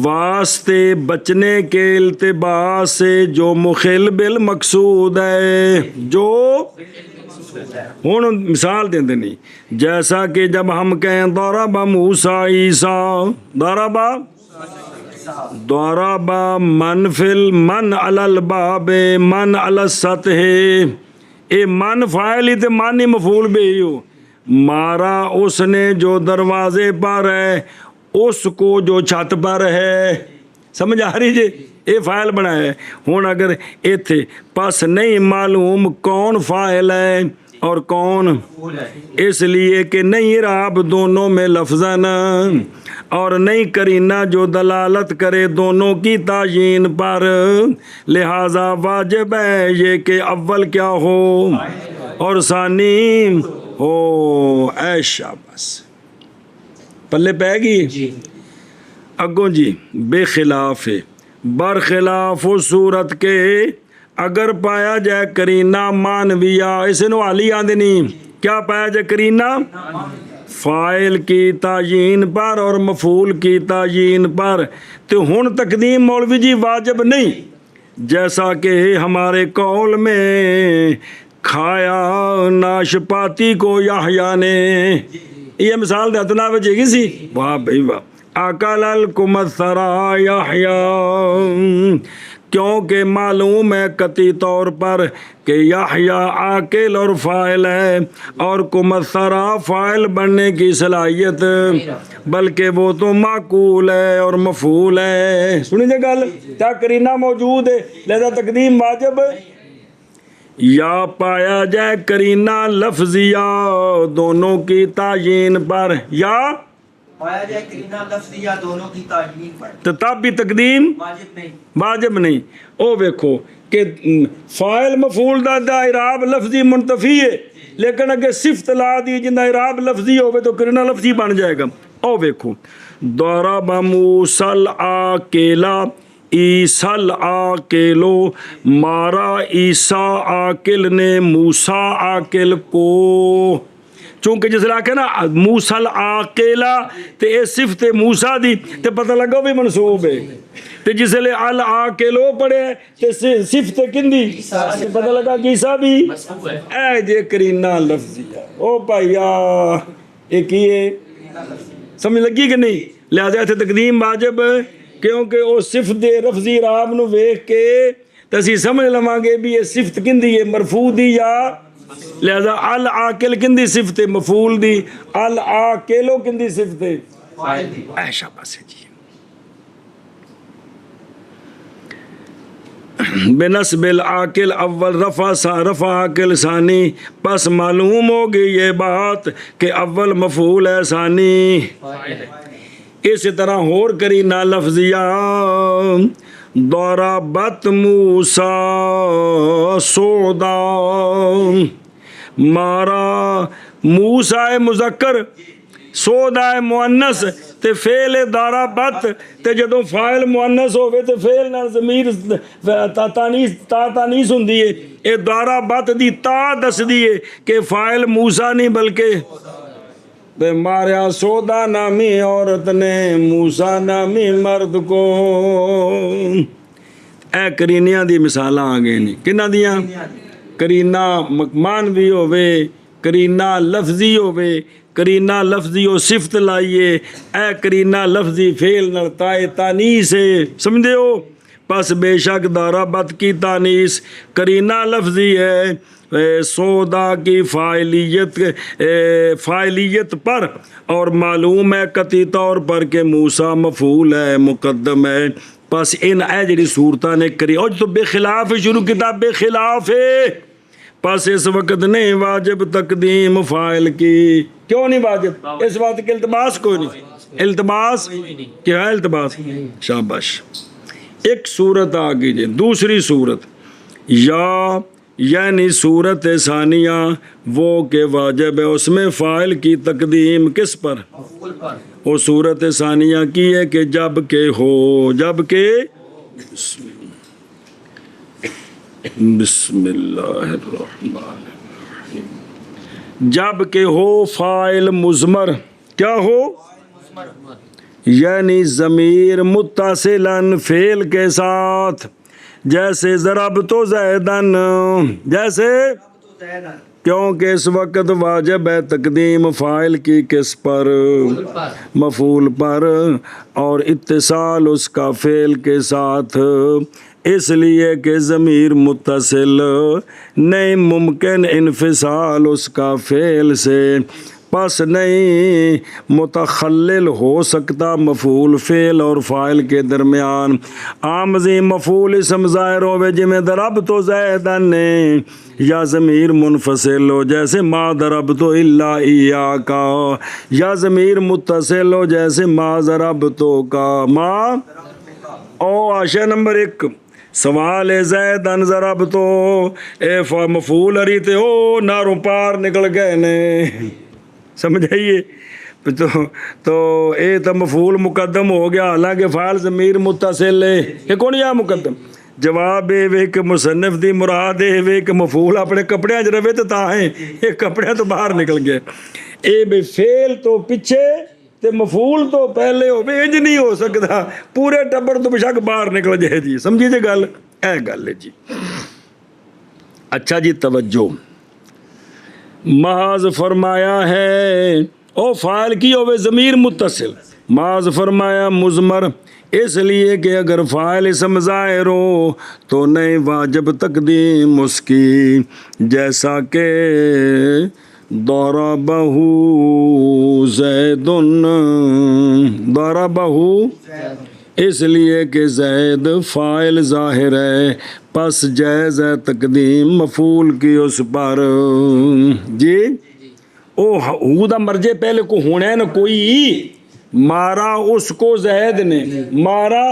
واسطے بچنے کے التباس سے جو مخل بالمقصود ہے، جو ہوں مثال دیں نہیں، جیسا کہ جب ہم کہیں ضرب موسیٰ عیسیٰ، ضرب من فل من علی الباب من علی السطح، اے من فاعل ہی تے من ہی مفعول بھی ہو، مارا اس نے جو دروازے پر ہے، اس کو جو چھت پر ہے. سمجھ آ رہی جی؟ اے فاعل بنا ہے. ہوں اگر ایتھے پس نہیں معلوم کون فاعل ہے اور کون، اس لیے کہ نہیں اعراب دونوں میں لفظاً اور نہیں کرینہ جو دلالت کرے دونوں کی تعیین پر، لہذا واجب ہے یہ کہ اول کیا ہو اور ثانی ہو. ایشا بس پلے پہ گی. اگوں جی بے خلاف برخلاف و صورت کے اگر پایا جائے کرینہ مانویہ، اسے نو علی آندے نہیں، کیا پایا جائے کرینہ فاعل کی تعیین پر اور مفعول کی تعیین پر، تو ہن تقدیم مولوی جی واجب نہیں، جیسا کہ ہمارے قول میں کھایا ناشپاتی کو یحییٰ نے، یہ مثال دیتنا بچے گی سی. واہ بھائی واہ. اکل الکمثرا یحییٰ، کیونکہ معلوم ہے قطعی طور پر کہ یحییٰ عاقل اور فاعل ہے اور کمثرا فاعل بننے کی صلاحیت، بلکہ وہ تو معقول ہے اور مفعول ہے. سنی جے گل، کیا کرینہ موجود ہے لہذا تقدیم واجب. یا پایا جائے کرینہ لفظیہ دونوں کی تعیین پر، یا پایا جائے کرینہ لفظیہ دونوں کی تعیین پر، تو تب بھی تقدیم واجب نہیں. او ویکھو کہ فاعل مفعول دا اعراب لفظی منتفی ہے، لیکن اگر صفت لا دی جندا اعراب لفظی ہوئے تو کرینہ لفظی بن جائے گا. او ویکھو ضرب موسیٰ العاقل عیسیٰ العاقل، مارا عیسیٰ عاقل نے موسیٰ عاقل کو. چونکہ جس لئے آکے نا موسیٰ العاقلہ تے اے صفت موسیٰ دی تے پتہ لگا بھی منصوب ہے، تے جس لئے العاقلو پڑھے تے صفت کندی پتہ لگا کہ عیسیٰ بھی اے جے کرینہ لفظی. او پائیا ایک ہی ہے، سمجھ لگی کہ نہیں؟ لہذا تے تقدیم واجب کیونکہ او صفت دے لفظی اعراب نو ویکھ کے تسی سمجھ لواں گے بھی یہ صفت کندی ہے، مرفوع دی یا، لہذا العاقل کندی صفت مفعول دی، العاقلو کندی صفت ایشا بس ہے جی. بنسب العاقل اول رفع عاقل ثانی، پس معلوم ہوگی یہ بات کہ اول مفعول ہے ثانی. اسی طرح اور کرینہ لفظیہ ضربت موسیٰ سودا، مارا موسیٰ مذکر سودا مؤنث تے فعل ضربت تے جدوں فاعل مؤنث ہوے تے فعل نال ضمیر تانیث ہوندی ہے. اے ضربت دی تا دسدی ہے کہ فاعل موسیٰ نہیں بلکہ تے ماریا سودا نامی عورت نے موسیٰ نامی مرد کو. اے کرینیاں دی مثالاں آ گئے نہیں، کنہاں دیاں؟ کرینہ مانوی ہوے، کرینہ لفظی ہوے، کرینہ لفظی و صفت لائیے، اے کرینہ لفظی فعل نال تائے تانیث ہے، سمجھے ہو؟ پس بے شک ضربت کی تانیث کرینہ لفظی ہے سودا کی فاعلیت پر، اور معلوم ہے قطعی طور پر کہ موسیٰ مفعول ہے مقدم ہے. پس ان اے جڑی صورتاں نے کری اور تو بے خلاف شروع کتاب بے خلاف ہے، پس اس وقت نہیں واجب تقدیم فاعل کی. کیوں نہیں واجب؟ اس بات کے التباس کوئی نہیں، التباس کیا ہے؟ التباس، شاباش۔ ایک صورت آ گئی، دوسری صورت یا یعنی صورت ثانیہ وہ کہ واجب ہے اس میں فاعل کی تقدیم کس پر؟ مفعول پر۔ وہ صورت ثانیہ کی ہے کہ جب کہ ہو، جب کہ بسم اللہ الرحمن الرحیم، جب کہ ہو فاعل مضمر، کیا ہو؟ یعنی ضمیر متصلاً فعل کے ساتھ، جیسے ضربت زیدن، جیسے، کیونکہ اس وقت واجب ہے تقدیم فاعل کی کس پر؟ مفعول پر، اور اتصال اس کا فعل کے ساتھ، اس لیے کہ ضمیر متصل نہیں ممکن انفصال اس کا فعل سے، پس نہیں متخلل ہو سکتا مفعول فعل اور فاعل کے درمیان۔ آمزی مفعول اسم ظاہر ہوئے جمیں ضربت زیدن نے، یا ضمیر منفصل ہو جیسے ما ضربت الا ایاک، یا ضمیر متصل ہو جیسے ما ضربت کا، ما او آشا نمبر 1 سوال زیدن ضربتو اے مفعول اریتے ہو ناروں پار نکل گئے نے، سمجھائیے؟ تو اے تو مفعول مقدم ہو گیا، حالانکہ فاعل ضمیر متصل ہے، یہ کون یا مقدم؟ جواب اے وے کہ مصنف دی مراد اے وے کہ مفعول اپنے کپڑے چ رہے تو تا ہیں، یہ کپڑے تو باہر نکل گئے، اے بے فعل تو پیچھے تے مفعول تو پہلے ہو، انج نہیں ہو سکتا، پورے ٹبر تو بشک باہر نکل جائے جی، سمجھیے جی گل، اے گل ہے جی۔ اچھا جی توجہ، محض فرمایا ہے او فاعل کی ہوئے ضمیر متصل، محض فرمایا مضمر، اس لیے کہ اگر فاعل اسم ظاہر ہو تو نہیں واجب تقدیم اس کی، جیسا کہ ضربہ زید، ضربہ اس لیے کہ زید فاعل ظاہر ہے، پس جائز ہے تقدیم مفعول کی اس پر۔ جی او دا مرجے پہلے کو ہونا ہے نا، کوئی مارا اس کو زید نے، مارا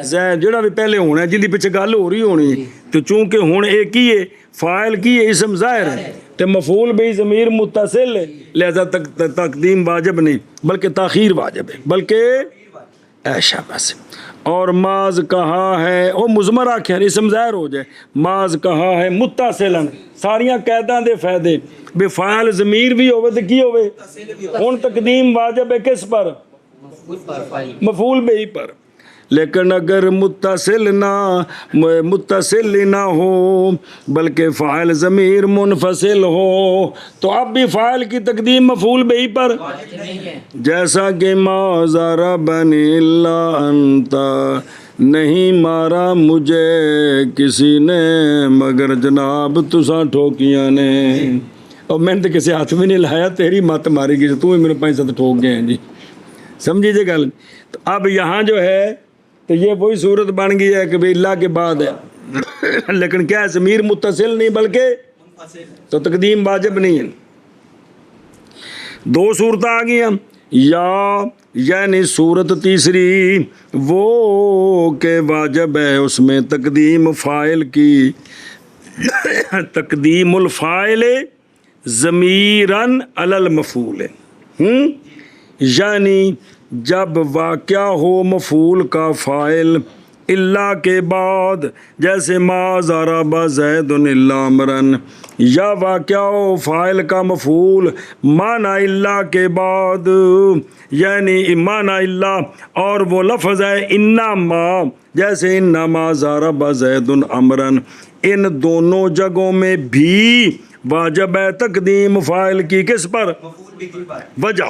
زید جڑا بھی پہلے ہونا ہے جن دی پیچھے گل ہو رہی ہونی، تو چونکہ ہون ایک ہی ہے، فاعل کی ہے اسم ظاہر ہے تو مفعول بھی ضمیر متصل ہے، لہذا تقدیم واجب نہیں بلکہ تاخیر واجب ہے، بلکہ ایشا بس۔ اور ماض کہا ہے او مضمر آکھیں اسم ظاہر ہو جائے، ماض کہا ہے متصلاً، ساریاں قیداں دے فائدے، بے فاعل ضمیر بھی ہوئے تو کی ہوئے، ان تقدیم واجب ہے کس پر؟ مفعول بہی پر۔ لیکن اگر متصل نہ ہو بلکہ فاعل ضمیر منفصل ہو تو اب بھی فاعل کی تقدیم مفعول بہی پر، جیسا کہ ما ضربنی الا انت، نہیں مارا مجھے کسی نے مگر جناب تساں ٹھوکیاں نے، اور میں نے تو کسی ہاتھ میں نہیں لایا، تیری مت ماری گئی تو ہی میرے 5 ساتھ ٹھوک گئے ہیں جی، سمجھیے جی گل۔ تو اب یہاں جو ہے تو یہ وہی صورت بن گئی ہے کہ بھئی اللہ کے بعد ہے، لیکن کیا ہے ضمیر متصل نہیں بلکہ تو تقدیم واجب نہیں ہے۔ 2 صورتیں آ گئی ہیں، یا یعنی صورت تیسری وہ کہ واجب ہے اس میں تقدیم فاعل کی، تقدیم الفاعل ضمیراً علی المفعول، یعنی جب واقع ہو مفعول کا فاعل اللہ کے بعد، جیسے ما ضرب زید الا عمرن، یا واقع ہو فاعل کا مفعول معنی اللہ کے بعد، یعنی معنی اللہ اور وہ لفظ ہے انما، جیسے انما ضرب زید عمرن، ان دونوں جگہوں میں بھی واجب ہے تقدیم فاعل کی کس پر؟ وجہ،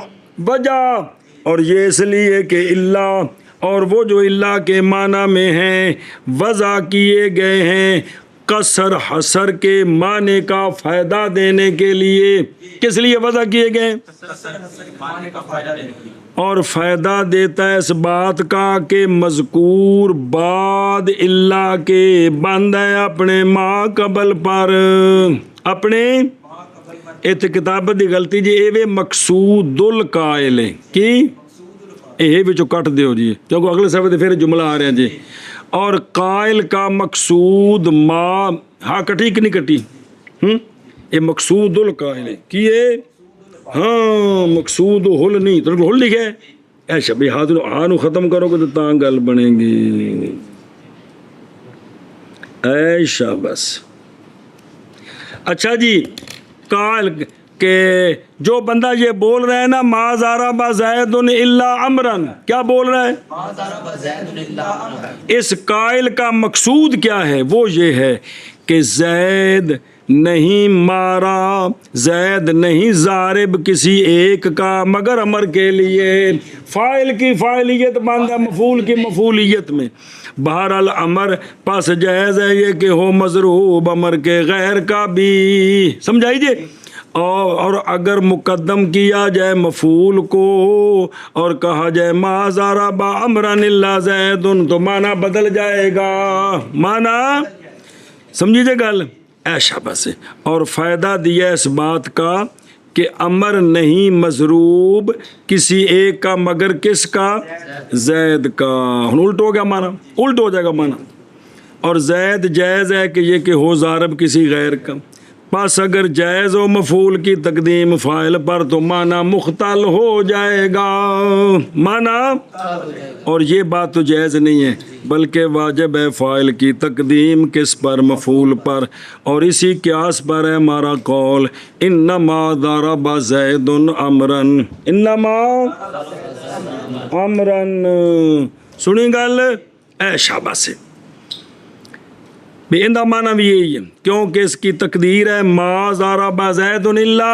اور یہ اس لیے کہ اللہ اور وہ جو اللہ کے معنی میں ہیں وضع کیے گئے ہیں قصر حصر کے معنی کا فائدہ دینے کے لیے، کس لیے وضع کیے گئے؟ اور فائدہ دیتا ہے اس بات کا کہ مذکور بعد اللہ کے بند ہے اپنے ما قبل پر، اپنے ਇੱਥੇ ਕਿਤਾਬਤ ਦੀ ਗਲਤੀ ਜੀ, ਇਹ ਵੇ ਮਕਸੂਦੁਲ ਕਾਇਲ ਹੈ ਕੀ, ਇਹ ਵਿੱਚੋਂ ਕੱਟ ਦਿਓ ਜੀ ਕਿਉਂਕਿ ਅਗਲੇ ਸਫੇ ਤੇ ਫਿਰ ਜੁਮਲਾ ਆ ਰਿਹਾ ਜੀ। اور قائل کا مقصود ما ہاں کٹی کہ نہیں کٹی یہ مقصود القائل ہے کہ یہ ہاں مقصود حل نہیں تو حل لکھا ہے ایسا بھی ہاتھ ختم کرو گے تو تاں گل بنے گی ایسا بس۔ اچھا جی قائل کہ جو بندہ یہ بول رہا ہے نا ما ضرب زید الا امرا، کیا بول رہا ہے؟ اس قائل کا مقصود کیا ہے؟ وہ یہ ہے کہ زید نہیں مارا، زید نہیں ضارب کسی ایک کا مگر امر کے لیے، فاعل کی فاعلیت باندھا مفعول کی مفعولیت میں، بہرحال امر پس جائز ہے یہ کہ ہو مضروب امر کے غیر کا بھی، سمجھائیے۔ اور اگر مقدم کیا جائے مفعول کو اور کہا جائے ما ضرب امرا الا زید تو معنی بدل جائے گا، معنی سمجھیے گل ایسا بس۔ اور فائدہ دیا اس بات کا کہ امر نہیں مضروب کسی ایک کا مگر کس کا؟ زید کا۔ الٹ ہو گیا معنی، الٹ ہو جائے گا معنی۔ اور زید جائز ہے کہ یہ کہ ہو ضارب کسی غیر کا، پس اگر جائز و مفعول کی تقدیم فاعل پر تو معنی مختل ہو جائے گا، معنی۔ اور یہ بات تو جائز نہیں ہے بلکہ واجب ہے فاعل کی تقدیم کس پر؟ مفعول پر، اور اسی قیاس پر ہے ہمارا قول انما ضرب زید امرا، انما امرا، سنی گل اے شاباش بھی ان کا معنی بھی یہی ہے کیونکہ اس کی تقدیر ہے ما ضرب زید الا،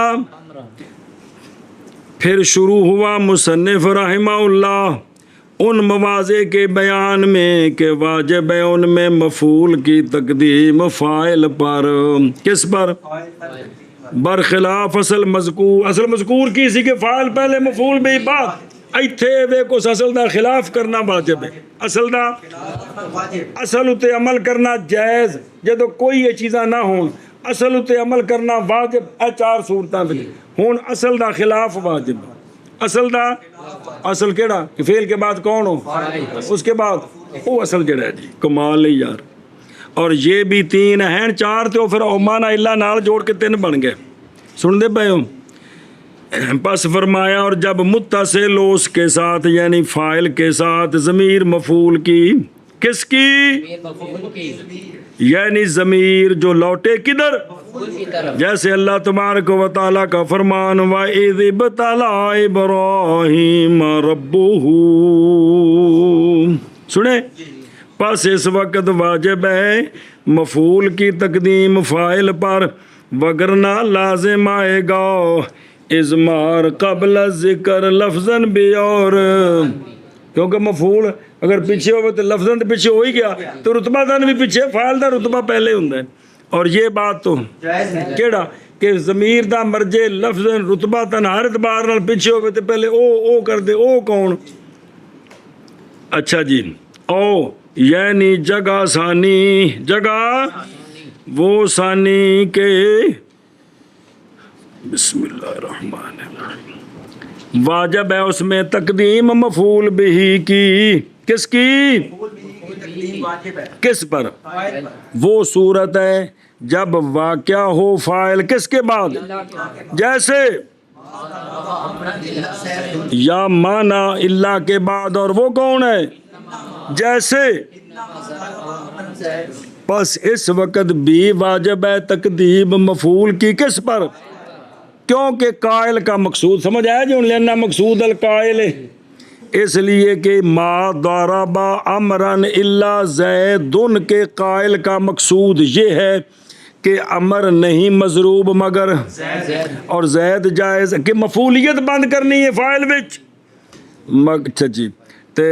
پھر شروع ہوا مصنف رحمہ اللہ ان مواضع کے بیان میں کہ واجب ہے ان میں مفعول کی تقدیم فاعل پر، کس پر؟ برخلاف اصل مذکور کی اسی کے فاعل پہلے مفعول بھی بعد، ایتھے ویکو اصل دا خلاف کرنا واجب ہے، اصل دا اصل اتے عمل کرنا جائز جدو کوئی یہ چیزاں نہ ہون، اصل اتے عمل کرنا واجب، اے چار صورتاں وچ ہون اصل دا خلاف واجب، اصل دا اصل کیڑا کہ فعل کے بعد کون ہو، اس کے بعد وہ اصل جڑا ہے جی، کمال ہے یار۔ اور یہ بھی تین ہیں، چار تو پھر معنی الا نال جوڑ کے تین بن گئے، سن دے پے ہو۔ پس فرمایا اور جب متصل ہو اس کے ساتھ یعنی فاعل کے ساتھ ضمیر مفعول کی، کس کی؟ یعنی ضمیر جو لوٹے کدھر؟ جیسے اللہ تبارک و تعالیٰ کا فرمان وَإِذِ ابْتَلَىٰ إِبْرَاهِيمَ رَبُّهُ، سنیں پس اس وقت واجب ہے مفعول کی تقدیم فاعل پر، وگرنہ لازم آئے گا اضمار قبل ذکر لفظاً بھی، اور کیونکہ مفعول اگر پیچھے ہوئے تو لفظاً تو پیچھے ہو ہی گیا تو رتبہ دن بھی پیچھے، فاعل دا رتبہ پہلے ہوں ہے۔ اور یہ بات تو کیڑا کہ ضمیر دا مرجے لفظاً رتبہ تن ہر اعتبار نال پیچھے ہوئے تو پہلے او کر دے، او کون؟ اچھا جی، او یعنی جگہ ثانی، جگہ وہ ثانی کے، بسم اللہ الرحمن الرحیم، واجب ہے اس میں تقدیم مفعول بہ کی، کس کی؟ کس پر؟ وہ صورت ہے جب واقع ہو فاعل کس کے بعد؟ جیسے یا مانا اللہ کے بعد، اور وہ کون ہے؟ جیسے پس اس وقت بھی واجب ہے تقدیم مفعول کی کس پر؟ کیونکہ قائل کا مقصود سمجھ آیا جو لینا مقصود القائل ہے، اس لیے کہ ما ضرب امرا الا زید کے قائل کا مقصود یہ ہے کہ امر نہیں مضروب مگر اور زید جائز کہ مفعولیت بند کرنی ہے فاعل وچ، اچھا جی تے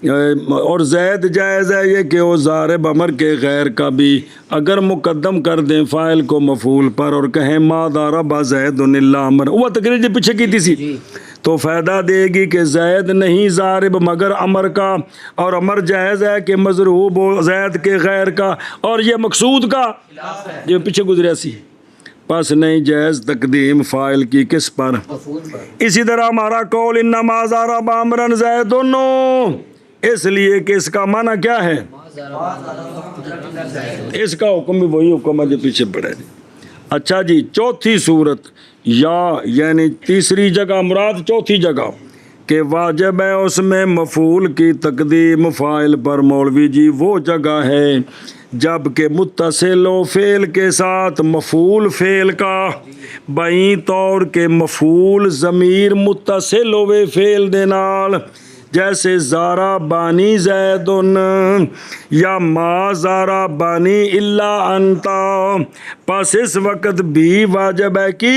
اور زید جائز ہے یہ کہ وہ ضارب امر کے غیر کا بھی، اگر مقدم کر دیں فاعل کو مفعول پر اور کہیں ما ضرب زید الا امر، وہ تقریر جو پیچھے کی تھی تو فائدہ دے گی کہ زید نہیں ضارب مگر امر کا، اور امر جائز ہے کہ مضروب ہو زید کے غیر کا، اور یہ مقصود کا جو پیچھے گزریا سی پس نہیں جائز تقدیم فاعل کی کس پر؟ اسی طرح ہمارا قول انما ضرب عمرا زید، اس لیے کہ اس کا معنی کیا ہے؟ اس کا حکم بھی وہی حکم ہے جو پیچھے پڑے جی۔ اچھا جی، چوتھی صورت یا یعنی تیسری جگہ مراد چوتھی جگہ کہ واجب ہے اس میں مفعول کی تقدیم فاعل پر، مولوی جی وہ جگہ ہے جب کہ متصل ہو فعل کے ساتھ مفعول فعل کا، بائیں طور کے مفعول ضمیر متصل ہوئے فعل دے نال، جیسے زارا بانی زیدن یا ما زارا بانی الا انتا، پس اس وقت بھی واجب ہے کہ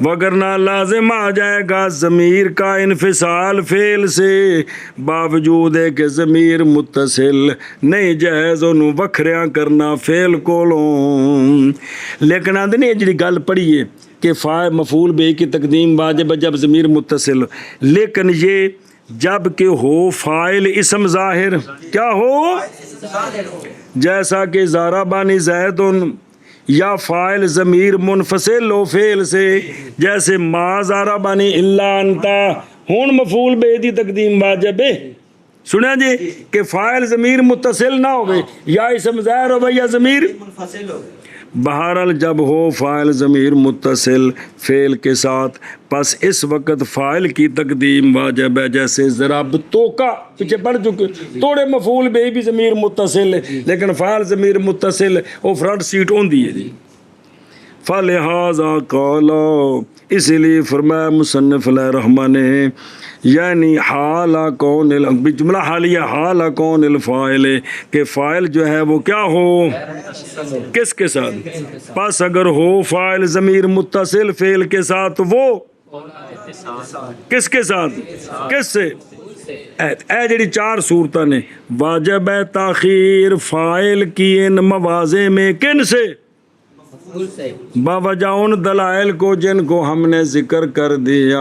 وگرنہ لازم آ جائے گا ضمیر کا انفصال فعل سے، باوجود ہے کہ ضمیر متصل نہیں جائز انہوں وکھریاں کرنا فعل کولوں۔ لیکن آدھے نہیں جڑی گل پڑھی ہے کہ فاعل مفعول بے کی تقدیم واجب ہے جب ضمیر متصل، لیکن یہ جب کہ ہو فاعل اسم ظاہر، کیا ہو؟ جیسا کہ زارا بانی زیدن، یا فاعل ضمیر منفصل ہو فعل سے، جیسے ما زارا بانی الا انتا، ہون مفعول بے دی تقدیم واجب ہے۔ سنیں جی کہ فاعل ضمیر متصل نہ ہوئے، یا اسم ظاہر ہوئے یا ضمیر منفصل ہو۔ بہرحال جب ہو فاعل ضمیر متصل فعل کے ساتھ، پس اس وقت فاعل کی تقدیم واجب ہے، جیسے ضرب تو کا پیچھے پڑھ چکے، توڑے مفعول بے بھی ضمیر متصل ہے لیکن فاعل ضمیر متصل وہ فرنٹ سیٹ ہوندی ہے جی۔ فلہذا قالا، اسی لیے فرمایا مصنف علیہ الرحمہ نے، یعنی حال کون جملہ حالیہ حال کون الفاعل، کہ فاعل جو ہے وہ کیا ہو کس کے ساتھ؟ پس اگر ہو فاعل ضمیر متصل فعل کے ساتھ، وہ کس کے ساتھ؟ کس سے؟ اے جڑی چار صورتیں نے، واجب ہے تاخیر فاعل کی ان مواضع میں کن سے؟ باوجہ ان دلائل کو جن کو ہم نے ذکر کر دیا۔